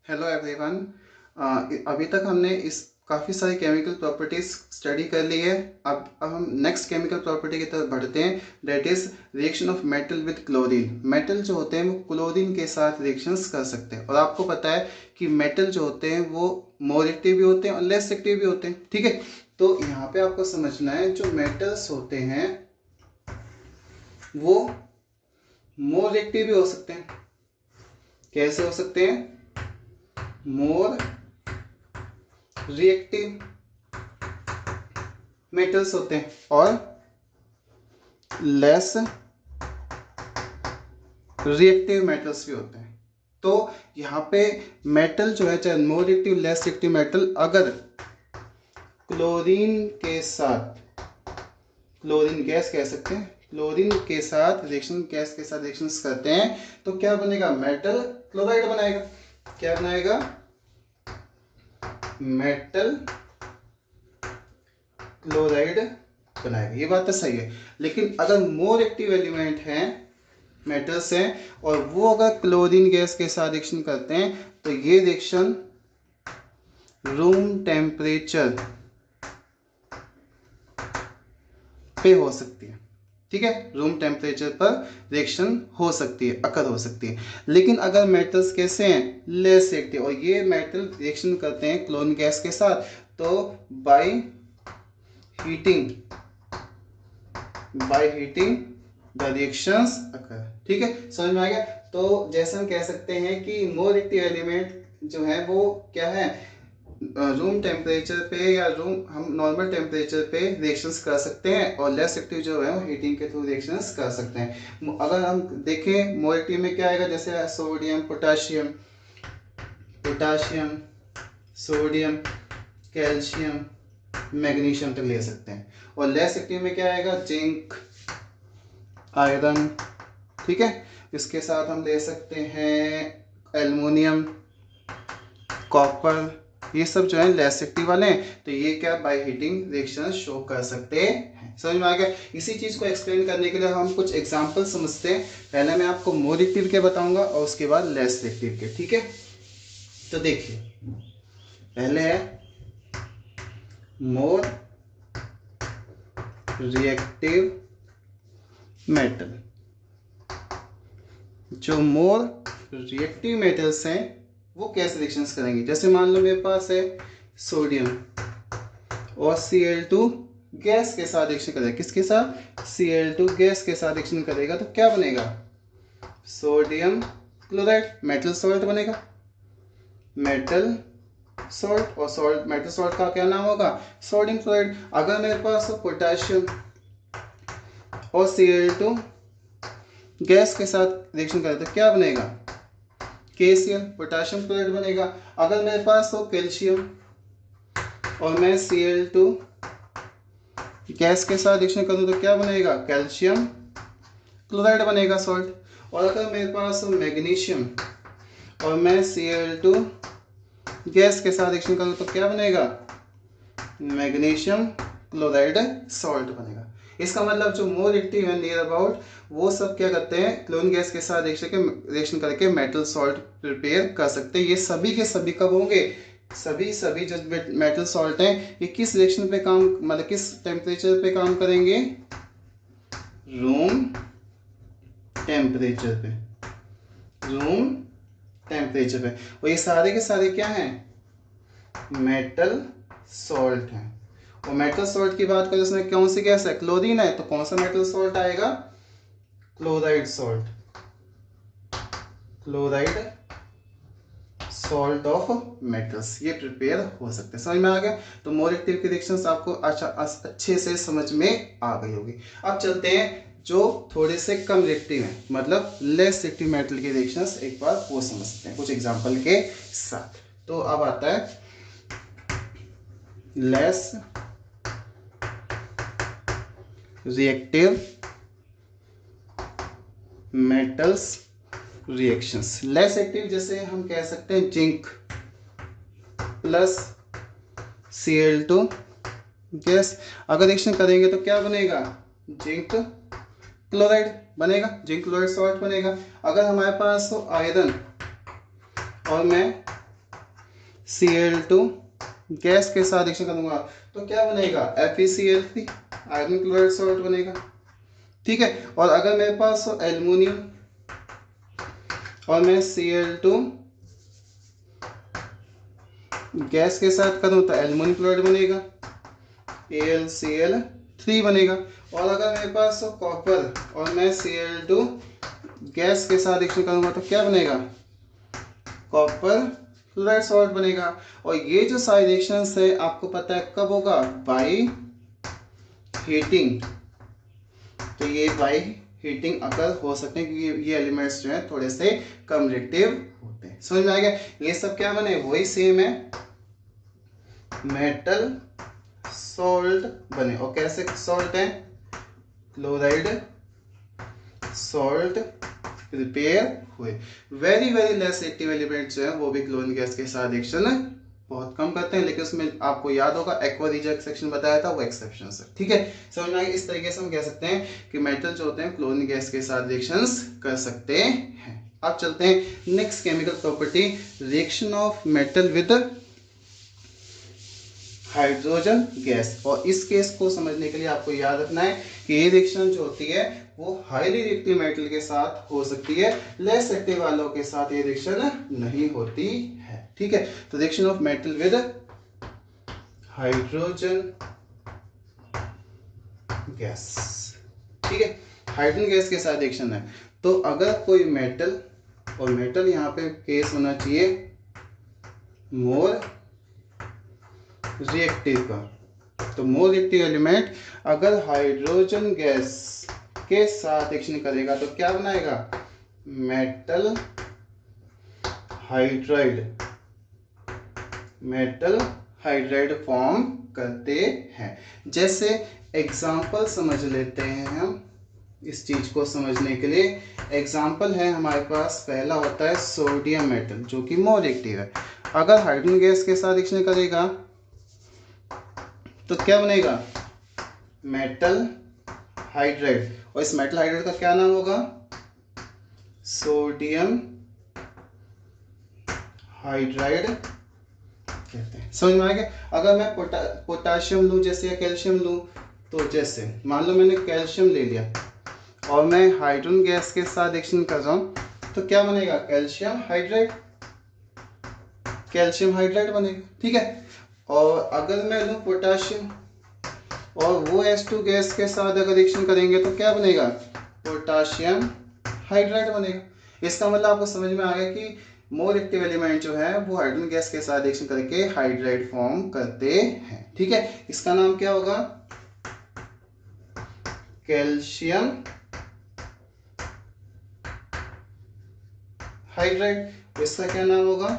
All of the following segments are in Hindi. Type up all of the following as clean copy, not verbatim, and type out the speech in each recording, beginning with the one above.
Hello everyone. अभी तक हमने इस काफ़ी सारी केमिकल प्रॉपर्टीज स्टडी कर ली है। अब हम नेक्स्ट केमिकल प्रॉपर्टी की तरफ बढ़ते हैं, that is reaction of metal with chlorine. Metal जो होते हैं वो क्लोरीन के साथ रिएक्शंस कर सकते हैं, और आपको पता है कि मेटल जो होते हैं वो मोर एक्टिव भी होते हैं और लेस एक्टिव भी होते हैं। ठीक है, तो यहाँ पे आपको समझना है जो मेटल्स होते हैं वो मोर एक्टिव भी हो सकते हैं। कैसे हो सकते हैं? मोर रिएक्टिव मेटल्स होते हैं और लेस रिएक्टिव मेटल्स भी होते हैं। तो यहाँ पे मेटल जो है, चाहे more reactive less reactive metal, अगर क्लोरीन के साथ, क्लोरीन गैस कह सकते हैं, क्लोरीन के साथ रिएक्शन, गैस के साथ रिएक्शन करते हैं तो क्या बनेगा? मेटल क्लोराइड बनाएगा। क्या बनाएगा? मेटल क्लोराइड बनाएगा। ये बात तो सही है, लेकिन अगर मोर एक्टिव एलिमेंट हैं, मेटल्स हैं, और वो अगर क्लोरीन गैस के साथ रिएक्शन करते हैं तो ये रिएक्शन रूम टेम्परेचर पे हो सकती है। ठीक है, रूम टेम्परेचर पर रिएक्शन हो सकती है, अकर हो सकती है। लेकिन अगर मेटल्स कैसे हैं? लेस एक्टिव, और ये मेटल रिएक्शन करते हैं क्लोरीन गैस के साथ, तो by heating, by heating the reactions occur. ठीक है, समझ में आ गया? तो जैसे हम कह सकते हैं कि मोर एक्टिव एलिमेंट जो है वो क्या है, रूम टेम्परेचर पे या रूम, हम नॉर्मल टेम्परेचर पे रिएक्शंस कर सकते हैं, और लेस एक्टिव जो है वो हीटिंग के थ्रू रिएक्शंस कर सकते हैं। अगर हम देखें मोर एक्टिव में क्या आएगा, जैसे sodium potassium, potassium sodium calcium magnesium तक ले सकते हैं। और लेस एक्टिव में क्या आएगा? Zinc iron. ठीक है, इसके साथ हम ले सकते हैं एल्युमिनियम कॉपर। ये सब जो है लेस एक्टिव वाले हैं, तो ये क्या बाय हीटिंग रिएक्शन शो कर सकते हैं। समझ में आ गया? इसी चीज को एक्सप्लेन करने के लिए हम कुछ एग्जांपल समझते हैं। पहले मैं आपको मोर रिएक्टिव के बताऊंगा और उसके बाद लेस रिएक्टिव के। ठीक है, तो देखिए, पहले है मोर रिएक्टिव मेटल। जो मोर रिएक्टिव मेटल्स हैं वो कैसे रिएक्शंस करेंगे? जैसे मान लो मेरे पास है सोडियम और Cl2 गैस के साथ रिएक्शन करेगा। किसके साथ? Cl2 गैस के साथ रिएक्शन करेगा तो क्या बनेगा? सोडियम क्लोराइड, मेटल सॉल्ट बनेगा। मेटल सॉल्ट, और सॉल्ट, मेटल सॉल्ट का क्या नाम होगा? Sodium chloride. अगर मेरे पास हो पोटेशियम और Cl2 गैस के साथ रिएक्शन करे तो क्या बनेगा? KCl, पोटेशियम क्लोराइड बनेगा। अगर मेरे पास हो कैल्शियम और मैं Cl2 गैस के साथ रिएक्शन करूं तो क्या बनेगा? कैल्शियम क्लोराइड बनेगा, सॉल्ट। और अगर मेरे पास हो मैग्नीशियम और मैं Cl2 गैस के साथ रिएक्शन करूं तो क्या बनेगा? मैग्नीशियम क्लोराइड सॉल्ट बनेगा। इसका मतलब जो मोर एक्टिव है नियर अबाउट, वो सब क्या करते हैं? क्लोरीन गैस के साथ रिएक्शन करके मेटल सॉल्ट प्रिपेयर कर सकते हैं। ये सभी के सभी कब होंगे? सभी सभी जो मेटल सॉल्ट हैं ये किस रिएक्शन पे काम, मतलब किस टेम्परेचर पे काम करेंगे? रूम टेम्परेचर पे, रूम टेम्परेचर पे। और ये सारे के सारे क्या हैं? मेटल सॉल्ट हैं। और मेटल सॉल्ट की बात करें, उसमें कौन सी गैस है? क्लोरीन है, तो कौन सा मेटल सॉल्ट आएगा? Chloride salt, chloride salt of metals, ये प्रिपेयर हो सकते हैं। समझ में आ गया? तो मोर एक्टिव की रिएक्शंस आपको अच्छे से समझ में आ गई होगी। अब चलते हैं जो थोड़े से कम रिएक्टिव हैं, मतलब लेस रिएक्टिव मेटल की रिएक्शंस, एक बार वो समझते हैं कुछ एग्जांपल के साथ। तो अब आता है less reactive metals reactions. Less active जैसे हम कह सकते हैं जिंक प्लस Cl2 गैस, अगर रिएक्शन करेंगे तो क्या बनेगा? जिंक क्लोराइड बनेगा, जिंक क्लोराइड सॉल्ट बनेगा। अगर हमारे पास हो आयरन और मैं Cl2 गैस के साथ रिएक्शन करूंगा तो क्या बनेगा, FeCl3 आयरन क्लोराइड सॉल्ट बनेगा। ठीक है, और अगर मेरे पास हो एल्युमिनियम और मैं Cl2 गैस के साथ करूं तो एल्युमिनियम क्लोराइड बनेगा, AlCl3 बनेगा। और अगर मेरे पास हो कॉपर और मैं Cl2 गैस के साथ रिएक्शन करूंगा तो क्या बनेगा, कॉपर क्लोराइड सॉल्ट बनेगा। और ये जो सारे रिएक्शंस है आपको पता है कब होगा, बाई हीटिंग। तो ये बाई हीटिंग अकर हो सकते हैं क्योंकि ये एलिमेंट्स जो है थोड़े से कम रिएक्टिव होते हैं। समझ में आ गया, ये सब क्या बने, वही सेम है, मेटल सॉल्ट बने। और कैसे सॉल्ट है, क्लोराइड सॉल्ट प्रिपेयर हुए। Very very less active element जो है वो भी क्लोरीन गैस के साथ रिएक्शन बहुत कम करते हैं, लेकिन उसमें आपको याद होगा एक्वा रिजेक्ट सेक्शन बताया था, वो एक्सेप्शन है। ठीक है, समझ में आएगा। इस तरीके से हम कह सकते हैं कि मेटल जो होते हैं क्लोरीन गैस के साथ रिएक्शंस कर सकते हैं। अब चलते हैं next chemical property, reaction of metal with hydrogen gas. और इस केस को समझने के लिए आपको याद रखना है कि ये रिएक्शन जो होती है वो हाईली रिएक्टिव मेटल के साथ हो सकती है, लेस एक्टिव वालों के साथ ये रिएक्शन नहीं होती है। ठीक है, तो reaction of metal with hydrogen gas. ठीक है, हाइड्रोजन गैस के साथ रिएक्शन है। तो अगर कोई मेटल, और मेटल यहाँ पे केस होना चाहिए मोर रिएक्टिव का, तो मोर रिएक्टिव एलिमेंट अगर हाइड्रोजन गैस के साथ रिएक्शन करेगा तो क्या बनाएगा, metal hydride, metal hydride form करते हैं। जैसे एग्जांपल समझ लेते हैं हम इस चीज को समझने के लिए। एग्जांपल है हमारे पास, पहला होता है सोडियम मेटल जो कि मोर रिएक्टिव है। अगर हाइड्रोजन गैस के साथ रिएक्शन करेगा तो क्या बनेगा, मेटल हाइड्राइड। और इस मेटल हाइड्राइड का क्या नाम होगा, सोडियम हाइड्राइड कहते हैं। समझ में आ गया। अगर मैं पोटाशियम लूं जैसे या कैल्शियम लूं, तो जैसे मान लो मैंने कैल्शियम ले लिया और मैं हाइड्रोजन गैस के साथ रिएक्शन कर रहा हूं तो क्या बनेगा, कैल्शियम हाइड्राइड, कैल्शियम हाइड्राइड बनेगा। ठीक है, और अगर मैं लूं पोटाशियम और वो H2 गैस के साथ अगर रिएक्शन करेंगे तो क्या बनेगा, पोटाशियम हाइड्राइड बनेगा। इसका मतलब आपको समझ में आ गया कि मोर एक्टिव एलिमेंट जो है वो हाइड्रोजन गैस के साथ रिएक्शन करके हाइड्राइड फॉर्म करते हैं। ठीक है, इसका नाम क्या होगा, कैल्शियम हाइड्राइड। इसका क्या नाम होगा,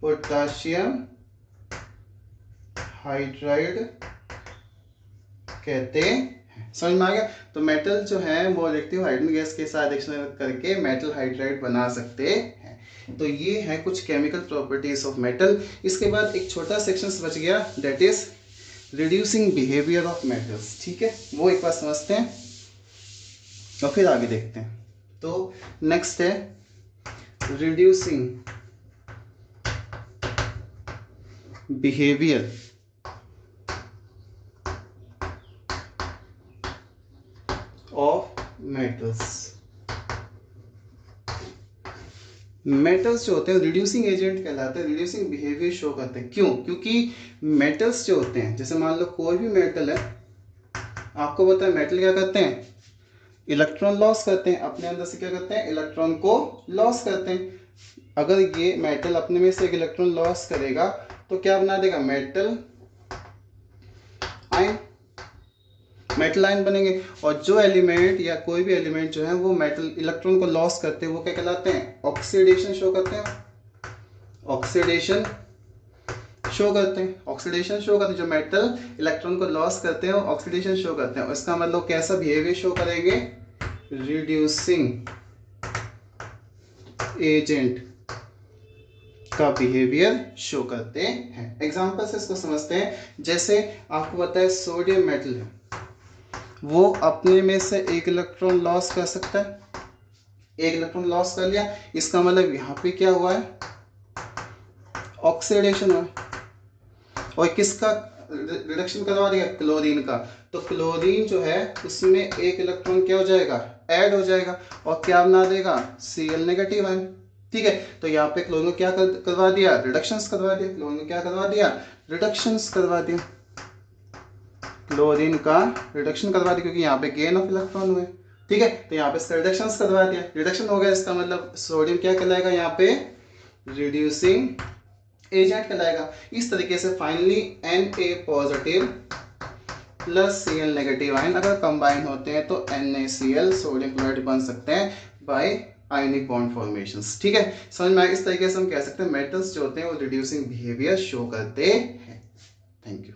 पोटाशियम हाइड्राइड कहते हैं। समझ में आ गया। तो मेटल जो है वो रिएक्टिव हाइड्रोजन गैस के साथ रिएक्शन करके मेटल हाइड्राइड बना सकते हैं। तो ये है कुछ केमिकल प्रॉपर्टीज ऑफ मेटल। इसके बाद एक छोटा सेक्शन बच गया, that is reducing behaviour of metals. ठीक है, वो एक बार समझते हैं और फिर आगे देखते हैं। तो नेक्स्ट है reducing behaviour of metals. Metals जो होते हैं रिड्यूसिंग एजेंट कहलाते हैं, रिड्यूसिंग बिहेवियर शो करते हैं। क्यों, क्योंकि मेटल्स जो होते हैं, जैसे मान लो कोई भी मेटल है, आपको पता है मेटल क्या करते हैं, इलेक्ट्रॉन लॉस करते हैं, अपने अंदर से क्या करते हैं, इलेक्ट्रॉन को लॉस करते हैं। अगर ये मेटल अपने में से एक इलेक्ट्रॉन लॉस करेगा तो क्या बना देगा, मेटल आयन, मेटल आयन बनेंगे। और जो एलिमेंट या कोई भी एलिमेंट जो है वो मेटल इलेक्ट्रॉन को लॉस करते हैं वो क्या कहलाते हैं, ऑक्सीडेशन शो करते हैं, ऑक्सीडेशन शो करते हैं, ऑक्सीडेशन शो करते हैं। जो मेटल इलेक्ट्रॉन को लॉस करते हैं वो ऑक्सीडेशन शो करते हैं। और इसका मतलब कैसा बिहेवियर शो करेंगे, रिड्यूसिंग एजेंट का बिहेवियर शो करते हैं। एग्जांपल से इसको समझते हैं। जैसे आपको पता है सोडियम मेटल है, वो अपने में से एक इलेक्ट्रॉन लॉस कर सकता है, एक इलेक्ट्रॉन लॉस कर लिया, इसका मतलब यहाँ पे क्या हुआ है, ऑक्सीडेशन हुआ, और किसका रिडक्शन करवा दिया, क्लोरीन का। तो क्लोरीन जो है उसमें एक इलेक्ट्रॉन क्या हो जाएगा, ऐड हो जाएगा, और क्या बना देगा, Cl नेगेटिव आयन। ठीक है, तो यहाँ पे क्लोरीन को क्या करवा दिया, रिडक्शंस करवा दिया, क्लोरीन को क्या करवा दिया, रिडक्शंस करवा दिया, क्लोरीन का रिडक्शन करवा दिया, क्योंकि यहाँ पे गेन ऑफ इलेक्ट्रॉन हुए। ठीक है, तो यहाँ पे इसका रिडक्शंस करवा दिया, रिडक्शन हो गया, इसका मतलब सोडियम क्या कहलाएगा यहाँ पे, रिड्यूसिंग एजेंट कहलाएगा। इस तरीके से finally Na positive plus Cl negative ion अगर कंबाइन होते हैं तो NaCl सोडियम क्लोराइड बन सकते हैं बाय आयनिक बॉन्ड फॉर्मेशंस। ठीक है, समझ में आया। इस तरीके से हम कह सकते हैं मेटल्स जो होते हैं वो रिड्यूसिंग बिहेवियर शो करते हैं। Thank you.